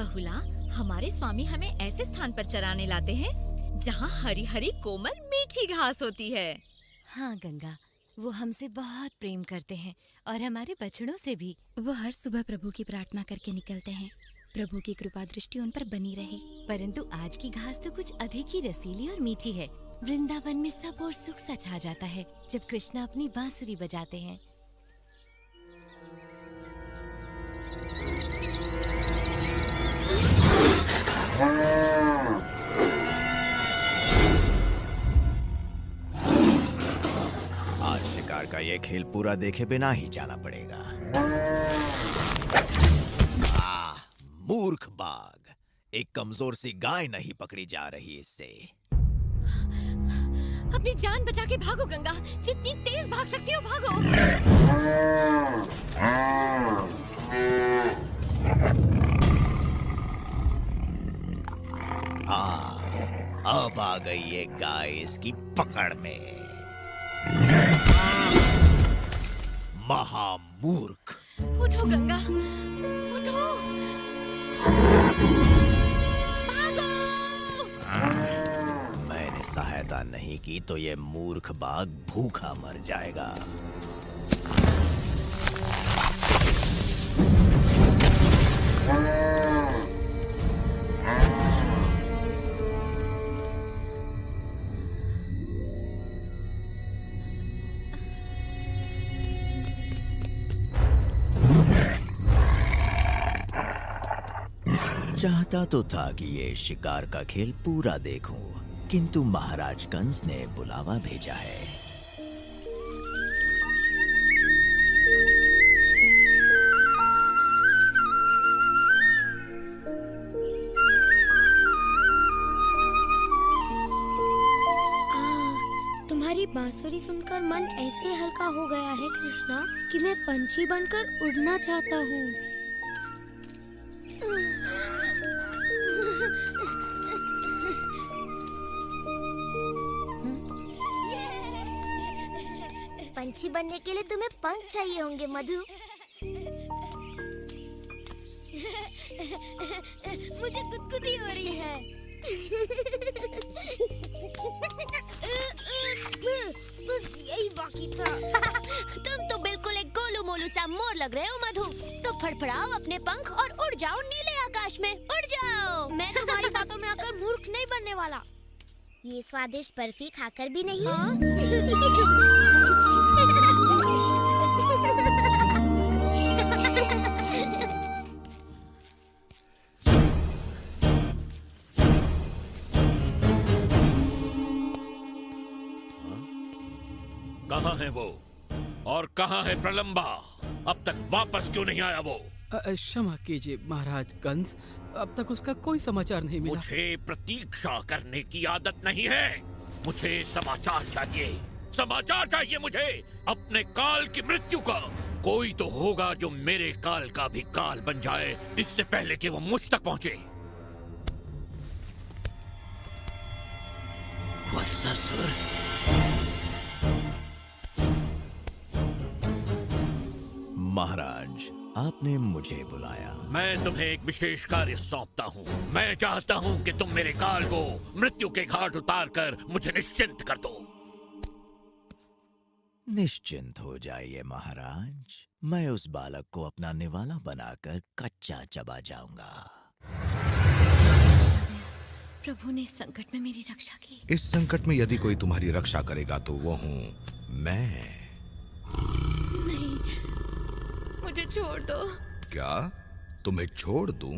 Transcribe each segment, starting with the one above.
बहुला, हमारे स्वामी हमें ऐसे स्थान पर चराने लाते हैं जहाँ हरी हरी कोमल मीठी घास होती है। हाँ गंगा, वो हमसे बहुत प्रेम करते हैं और हमारे बछड़ों से भी। वो हर सुबह प्रभु की प्रार्थना करके निकलते हैं, प्रभु की कृपा दृष्टि उन पर बनी रहे। परंतु आज की घास तो कुछ अधिक ही रसीली और मीठी है। वृंदावन में सब और सुख सा छा जाता है जब कृष्णा अपनी बांसुरी बजाते हैं। आज शिकार का ये खेल पूरा देखे बिना ही जाना पड़ेगा। मूर्ख बाघ, एक कमजोर सी गाय नहीं पकड़ी जा रही इससे। अपनी जान बचा के भागो गंगा, जितनी तेज भाग सकती हो भागो। अब आ गई ये गाय इसकी पकड़ में। महामूर्ख। उठो गंगा, उठो। मैंने सहायता नहीं की तो ये मूर्ख बाघ भूखा मर जाएगा। चाहता तो था कि ये शिकार का खेल पूरा देखूं, किंतु महाराज कंस ने बुलावा भेजा है। तुम्हारी बांसुरी सुनकर मन ऐसे हल्का हो गया है कृष्णा कि मैं पंछी बनकर उड़ना चाहता हूँ। पंछी बनने के लिए तुम्हें पंख चाहिए होंगे मधु। मुझे गुदगुदी हो रही है। बस यही बाकी था। तुम तो बिल्कुल एक गोलू मोलू सा मोर लग रहे हो मधु। तो फड़फड़ाओ अपने पंख और उड़ जाओ नीले आकाश में, उड़ जाओ। मैं तुम्हारी बातों में आकर मूर्ख नहीं बनने वाला। ये स्वादिष्ट बर्फी खाकर भी नहीं। कहाँ है वो और कहाँ है प्रलंबा? अब तक वापस क्यों नहीं आया वो? क्षमा कीजिए महाराज कंस, अब तक उसका कोई समाचार नहीं मिला। मुझे प्रतीक्षा करने की आदत नहीं है। मुझे समाचार चाहिए, समाचार चाहिए मुझे अपने काल की मृत्यु का। कोई तो होगा जो मेरे काल का भी काल बन जाए इससे पहले कि वो मुझ तक पहुंचे। वत्सासुर, महाराज, आपने मुझे बुलाया। मैं तुम्हें एक विशेष कार्य सौंपता हूँ। मैं चाहता हूँ कि तुम मेरे काल को मृत्यु के घाट उतारकर मुझे निश्चिंत कर दो। निश्चिंत हो जाइए महाराज, मैं उस बालक को अपना निवाला बनाकर कच्चा चबा जाऊंगा। प्रभु ने इस संकट में मेरी रक्षा की। इस संकट में यदि कोई तुम्हारी रक्षा करेगा तो वो हूँ मैं। नहीं, मुझे छोड़ दो। क्या तुम्हें छोड़ दूं?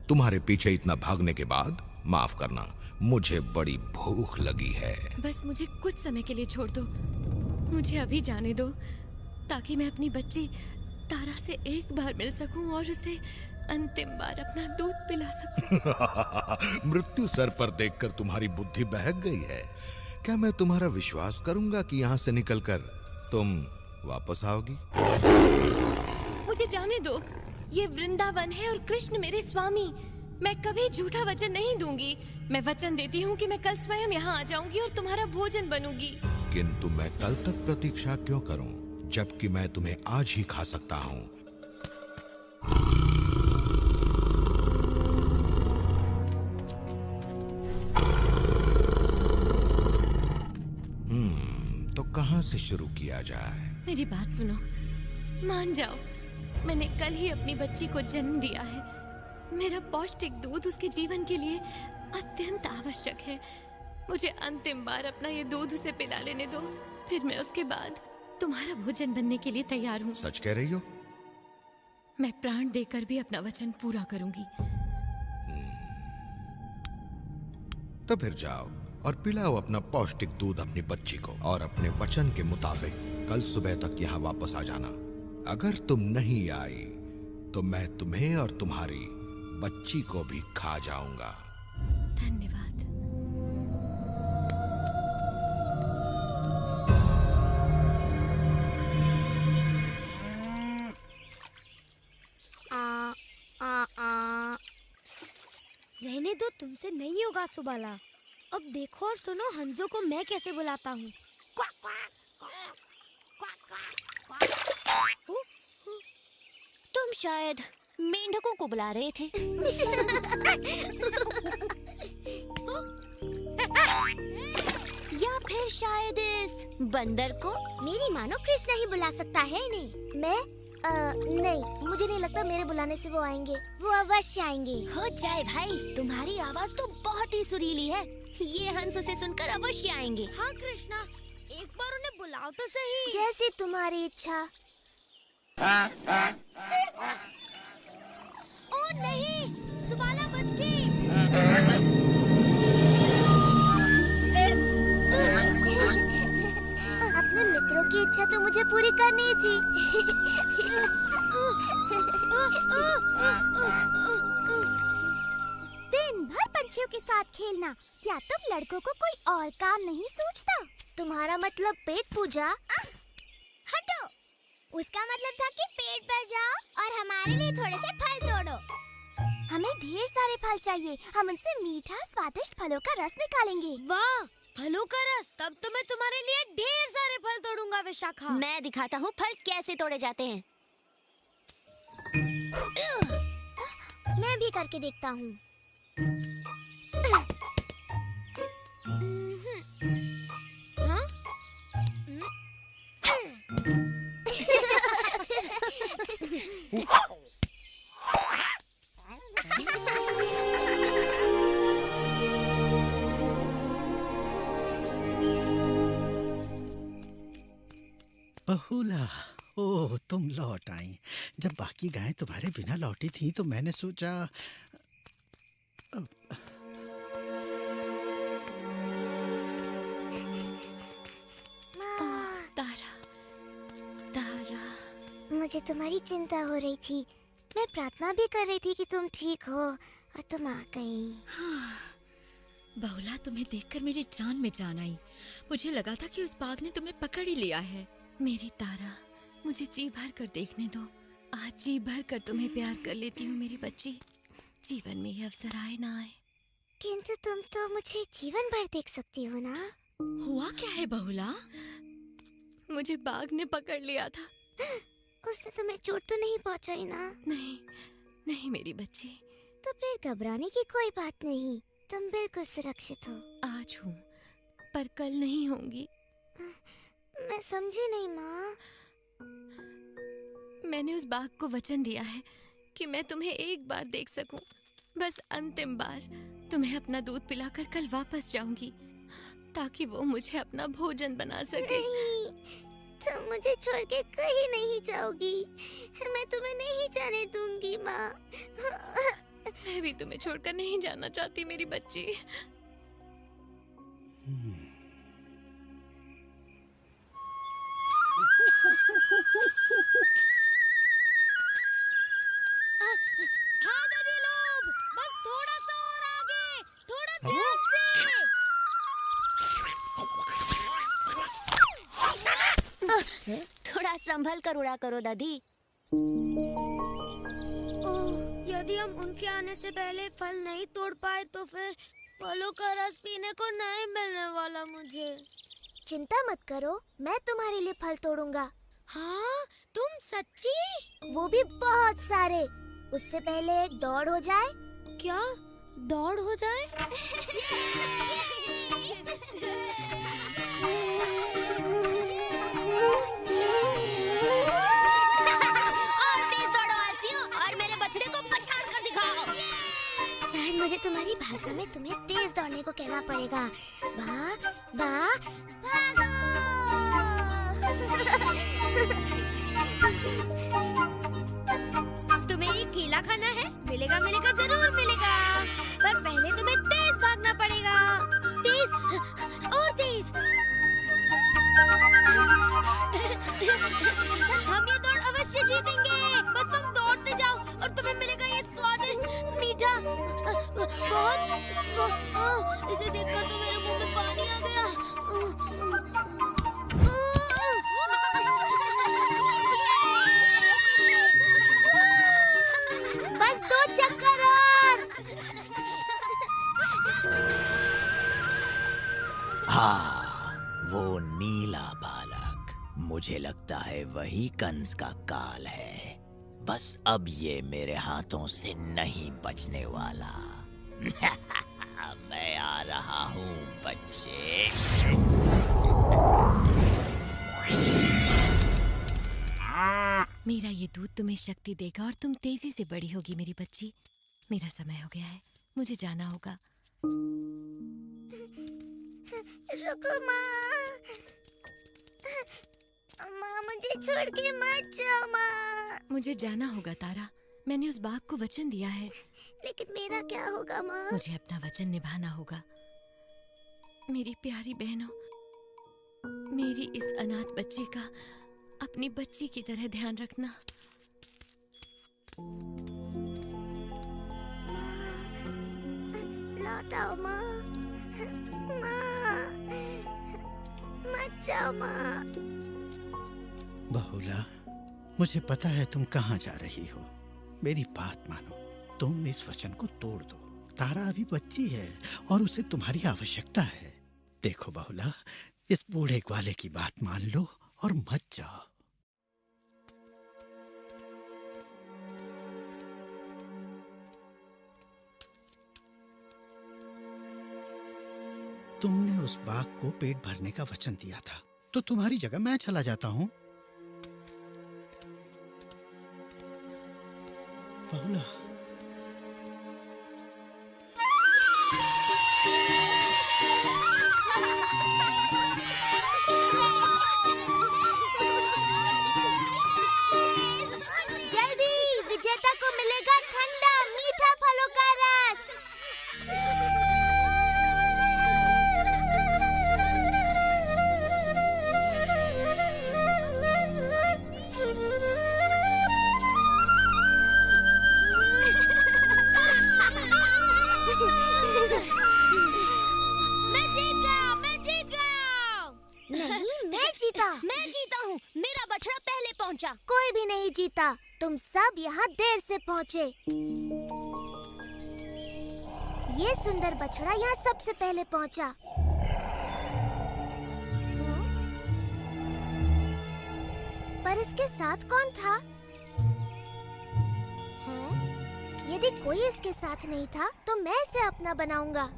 तुम्हारे पीछे इतना भागने के बाद माफ करना, मुझे बड़ी भूख लगी है। बस मुझे कुछ समय के लिए छोड़ दो। मुझे अभी जाने दो ताकि मैं अपनी बच्ची तारा से एक बार मिल सकूं और उसे अंतिम बार अपना दूध पिला सकूं। मृत्यु सर पर देखकर तुम्हारी बुद्धि बहक गई है। क्या मैं तुम्हारा विश्वास करूंगा कि यहाँ से निकलकर तुम वापस आओगी? मुझे जाने दो। ये वृंदावन है और कृष्ण मेरे स्वामी। मैं कभी झूठा वचन नहीं दूंगी। मैं वचन देती हूँ कि मैं कल स्वयं यहाँ आ जाऊंगी और तुम्हारा भोजन बनूंगी। किंतु मैं कल तक प्रतीक्षा क्यों करूं, जबकि मैं तुम्हें आज ही खा सकता हूँ। कहाँ से शुरू किया जाए? मेरी बात सुनो, मान जाओ, मैंने कल ही अपनी बच्ची को जन्म दिया है। मेरा पौष्टिक दूध उसके जीवन के लिए अत्यंत आवश्यक है। मुझे अंतिम बार अपना ये दूध उसे पिला लेने दो, फिर मैं उसके बाद तुम्हारा भोजन बनने के लिए तैयार हूँ। सच कह रही हो? मैं प्राण देकर भी अपना वचन पूरा करूंगी। तो फिर जाओ और पिलाओ अपना पौष्टिक दूध अपनी बच्ची को, और अपने वचन के मुताबिक कल सुबह तक यहाँ वापस आ जाना। अगर तुम नहीं आई तो मैं तुम्हें और तुम्हारी बच्ची को भी खा जाऊंगा। धन्यवाद। रहने दो, तुमसे नहीं होगा सुबाला। अब देखो और सुनो हंजो को मैं कैसे बुलाता हूँ। तुम शायद मेंढकों को बुला रहे थे। या फिर शायद इस बंदर को। मेरी मानो कृष्णा ही बुला सकता है इन्हें। मैं नहीं, मुझे नहीं लगता मेरे बुलाने से वो आएंगे। वो अवश्य आएंगे। हो जाए भाई, तुम्हारी आवाज तो बहुत ही सुरीली है। ये हंस उसे सुनकर अवश्य आएंगे। हाँ कृष्णा, एक बार उन्हें बुलाओ तो सही। जैसी तुम्हारी इच्छा। ओ नहीं, सुबाला बच गई। अपने मित्रों की इच्छा तो मुझे पूरी करनी थी। दिन भर पंछियों के साथ खेलना, क्या तुम लड़कों को कोई और काम नहीं सूझता? तुम्हारा मतलब पेट पूजा? हटो, उसका मतलब था कि पेट भर जाओ और हमारे लिए थोड़े से फल तोड़ो। हमें ढेर सारे फल चाहिए, हम उनसे मीठा स्वादिष्ट फलों का रस निकालेंगे। वाह, फलों का रस! तब तो मैं तुम्हारे लिए ढेर सारे फल तोड़ूंगा विशाखा। मैं दिखाता हूँ फल कैसे तोड़े जाते हैं। मैं भी करके देखता हूँ। हाँ? बहुला, ओह तुम लौट आई। जब बाकी गायें तुम्हारे बिना लौटी थी तो मैंने सोचा तारा, तारा, मुझे तुम्हारी चिंता हो रही थी। मैं प्रार्थना भी कर रही थी कि तुम ठीक हो और तुम आ गई। बहुला, तुम्हें देखकर मेरी जान में जान आई। मुझे लगा था कि उस बाघ ने तुम्हें पकड़ ही लिया है। मेरी तारा, मुझे जी भर कर देखने दो। आज जी भर कर तुम्हें प्यार कर लेती हूँ मेरी बच्ची। जीवन में ये अवसर आए ना आए। किंतु तुम तो मुझे जीवन भर देख सकती हो ना। हुआ क्या है बहुला? मुझे बाघ ने पकड़ लिया था। उसने तुम्हें चोट तो नहीं पहुंचाई ना? नहीं, नहीं मेरी बच्ची। तो फिर घबराने की कोई बात नहीं, तुम बिल्कुल सुरक्षित हो। आज हूँ, पर कल नहीं होंगी। मैं समझी नहीं माँ। मैंने उस बाघ को वचन दिया है कि मैं तुम्हें एक बार देख सकूं, बस अंतिम बार। तुम्हें अपना दूध पिलाकर कल वापस जाऊंगी, ताकि वो मुझे अपना भोजन बना सके। नहीं, तुम मुझे छोड़ के कहीं नहीं जाओगी। मैं तुम्हें नहीं जाने दूंगी माँ। मैं भी तुम्हें छोड़कर नहीं जाना चाहती मेरी बच्ची। हाँ दादी लोग, बस थोड़ा सा और आगे, थोड़ा ध्यान से। थोड़ा संभल कर उड़ा करो दादी। यदि हम उनके आने से पहले फल नहीं तोड़ पाए तो फिर फलों का रस पीने को नहीं मिलने वाला मुझे। चिंता मत करो, मैं तुम्हारे लिए फल तोड़ूंगा। हाँ, तुम सच्ची? वो भी बहुत सारे। उससे पहले एक दौड़ हो जाए। क्या दौड़ हो जाए? बचाना पड़ेगा। भाग भाग भागो। तुम्हें ये केला खाना है? मिलेगा मिलेगा जरूर मिलेगा, पर पहले तुम्हें तेज भागना पड़ेगा। तेज और तेज। हम ये दौड़ अवश्य जीतेंगे, बस तुम दौड़ते जाओ और तुम्हें मिलेगा ये स्वादिष्ट मीठा इसे देखकर तो मेरे मुंह में पानी आ गया। बस 2 चक्कर और। हाँ, वो नीला बालक, मुझे लगता है वही कंस का काल है। बस अब ये मेरे हाथों से नहीं बचने वाला। मैं आ रहा हूँ बच्चे। मेरा ये दूध तुम्हें शक्ति देगा और तुम तेजी से बड़ी होगी मेरी बच्ची। मेरा समय हो गया है, मुझे जाना होगा। रुको माँ, माँ मुझे छोड़ के मत जाओ माँ। मुझे जाना होगा तारा, मैंने उस बाघ को वचन दिया है। लेकिन मेरा क्या होगा माँ? मुझे अपना वचन निभाना होगा। मेरी प्यारी बहनों, मेरी इस अनाथ बच्ची का अपनी बच्ची की तरह ध्यान रखना। लौटाओ माँ, माँ मत जाओ माँ। बहुला, मुझे पता है तुम कहाँ जा रही हो। मेरी बात मानो, तुम इस वचन को तोड़ दो। तारा अभी बच्ची है और उसे तुम्हारी आवश्यकता है। देखो बहुला, इस बूढ़े ग्वाले की बात मान लो और मत जाओ। तुमने उस बाघ को पेट भरने का वचन दिया था, तो तुम्हारी जगह मैं चला जाता हूँ। बहुला, जल्दी, विजेता को मिलेगा ठंडा मीठा फलों का रस। मैं जीता हूँ, मेरा बछड़ा पहले पहुँचा। कोई भी नहीं जीता, तुम सब यहाँ देर से पहुँचे। ये सुंदर बछड़ा यहाँ सबसे पहले पहुँचा। पर इसके साथ कौन था? यदि कोई इसके साथ नहीं था, तो मैं इसे अपना बनाऊंगा।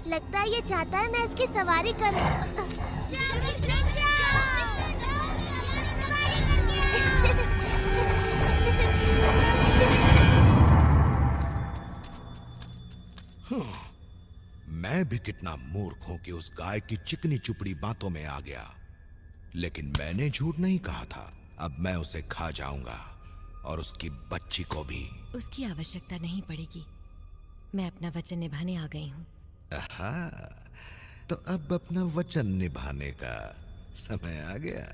लगता है ये चाहता है मैं इसकी सवारी करूं। मैं भी कितना मूर्ख हूं कि उस गाय की चिकनी चुपड़ी बातों में आ गया। लेकिन मैंने झूठ नहीं कहा था। अब मैं उसे खा जाऊंगा और उसकी बच्ची को भी। उसकी आवश्यकता नहीं पड़ेगी, मैं अपना वचन निभाने आ गई हूँ। तो अब अपना वचन निभाने का समय आ गया।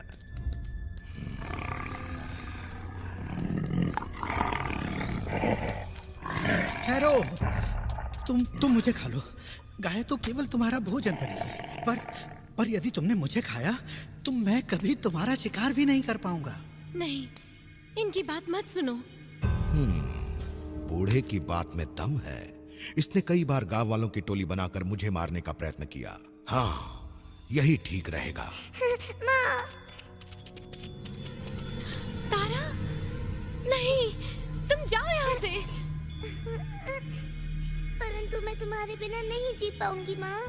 ठहरो, तुम मुझे खा लो। गाय तो केवल तुम्हारा भोजन बनेगी, पर यदि तुमने मुझे खाया तो मैं कभी तुम्हारा शिकार भी नहीं कर पाऊंगा। नहीं, इनकी बात मत सुनो। बूढ़े की बात में दम है। इसने कई बार गांव वालों की टोली बनाकर मुझे मारने का प्रयत्न किया। हाँ, यही ठीक रहेगा। माँ। तारा, नहीं, तुम जाओ यहाँ से। परंतु मैं तुम्हारे बिना नहीं जी पाऊंगी माँ।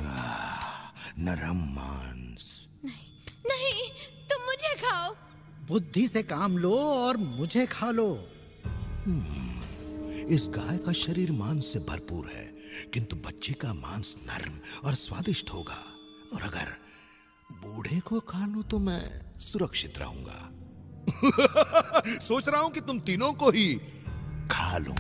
नरम मांस। नहीं, तुम मुझे खाओ। बुद्धि से काम लो और मुझे खा लो। इस गाय का शरीर मांस से भरपूर है, किंतु बच्चे का मांस नरम और स्वादिष्ट होगा। और अगर बूढ़े को खा लूं तो मैं सुरक्षित रहूंगा। सोच रहा हूं कि तुम तीनों को ही खा लूं।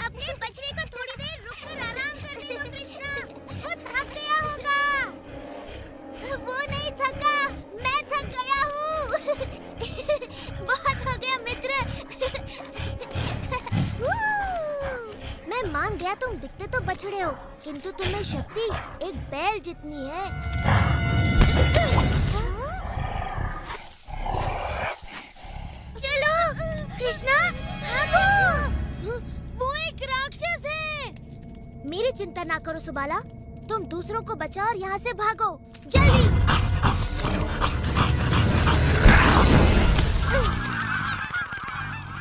अपने बछड़े को थोड़ी देर रुककर आराम करने दो कृष्णा, वो थक गया होगा। वो नहीं थका, मैं थक गया हूँ। बहुत हो गया मित्र। मैं मान गया तुम दिखते तो बछड़े हो, किंतु तुम्हें शक्ति एक बैल जितनी है। चलो कृष्णा, भागो। वो एक राक्षस है। मेरी चिंता ना करो सुबाला, तुम दूसरों को बचाओ और यहाँ से भागो जल्दी।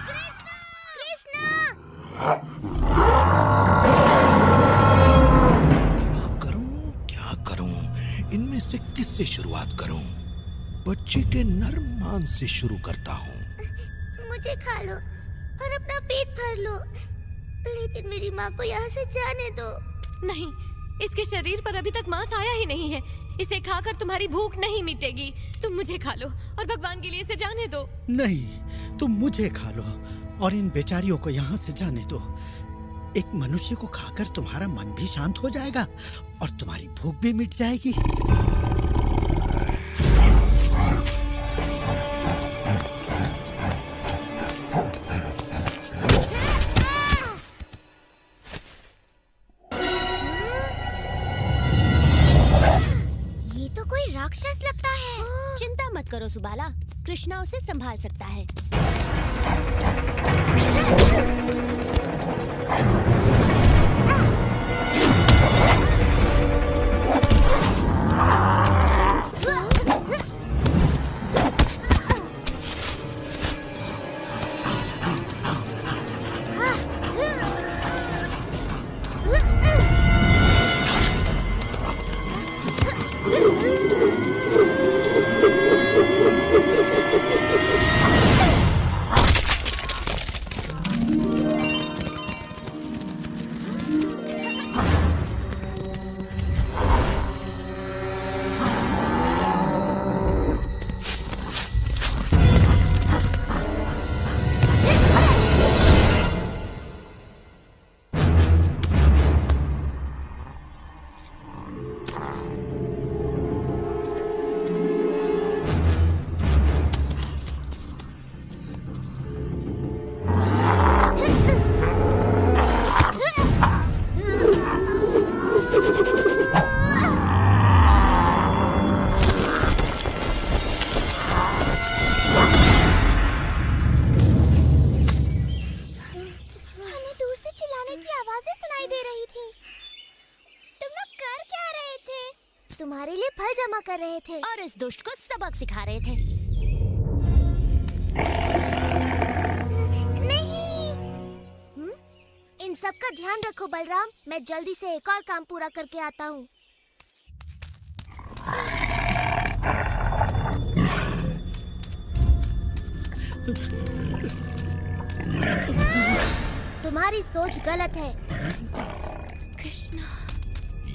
कृष्णा, कृष्णा। क्या करूं? इनमें से किससे शुरुआत करूं? बच्चे के नरम मांस से शुरू करता हूं। मुझे खा लो और अपना पेट भर लो, लेकिन मेरी माँ को यहाँ से जाने दो। नहीं, इसके शरीर पर अभी तक मांस आया ही नहीं है। इसे खाकर तुम्हारी भूख नहीं मिटेगी। तुम मुझे खा लो और भगवान के लिए इसे जाने दो। नहीं, तुम मुझे खा लो और इन बेचारियों को यहाँ से जाने दो। एक मनुष्य को खाकर तुम्हारा मन भी शांत हो जाएगा और तुम्हारी भूख भी मिट जाएगी। ये तो कोई राक्षस लगता है। चिंता मत करो सुबाला, कृष्णा उसे संभाल सकता है। तुम्हारे लिए फल जमा कर रहे थे और इस दुष्ट को सबक सिखा रहे थे। नहीं। इन सब का ध्यान रखो बलराम, मैं जल्दी से एक और काम पूरा करके आता हूँ। तुम्हारी सोच गलत है। कृष्णा,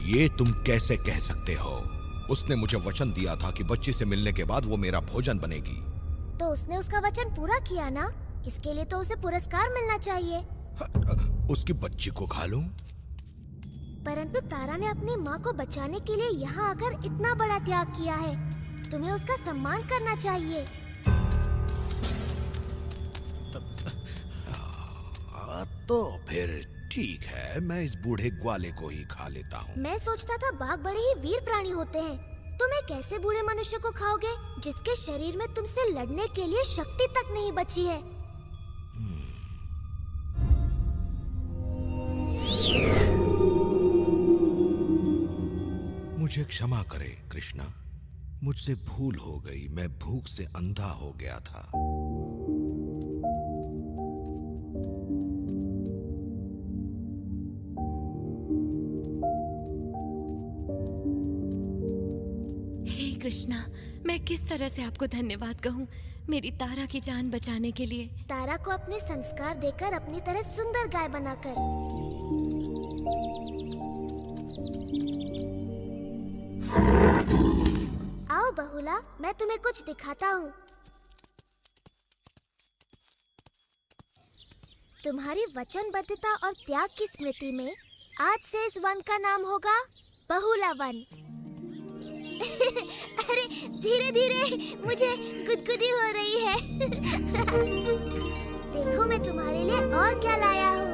ये तुम कैसे कह सकते हो? उसने मुझे वचन दिया था कि बच्ची से मिलने के बाद वो मेरा भोजन बनेगी। तो उसने उसका वचन पूरा किया ना, इसके लिए तो उसे पुरस्कार मिलना चाहिए। उसकी बच्ची को खा लूं? परंतु तारा ने अपनी माँ को बचाने के लिए यहाँ आकर इतना बड़ा त्याग किया है, तुम्हें उसका सम्मान करना चाहिए। तो फिर ठीक है, मैं इस बूढ़े ग्वाले को ही खा लेता हूँ। मैं सोचता था बाघ बड़े ही वीर प्राणी होते हैं। तुम एक ऐसे बूढ़े मनुष्य को खाओगे जिसके शरीर में तुमसे लड़ने के लिए शक्ति तक नहीं बची है। मुझे क्षमा करे कृष्णा, मुझसे भूल हो गई। मैं भूख से अंधा हो गया था। हे कृष्णा, मैं किस तरह से आपको धन्यवाद कहूँ। मेरी तारा की जान बचाने के लिए। तारा को अपने संस्कार देकर अपनी तरह सुंदर गाय बनाकर। आओ बहुला, मैं तुम्हें कुछ दिखाता हूँ। तुम्हारी वचनबद्धता और त्याग की स्मृति में आज से इस वन का नाम होगा बहुला वन। अरे धीरे धीरे, मुझे गुदगुदी हो रही है। देखो मैं तुम्हारे लिए और क्या लाया हूँ।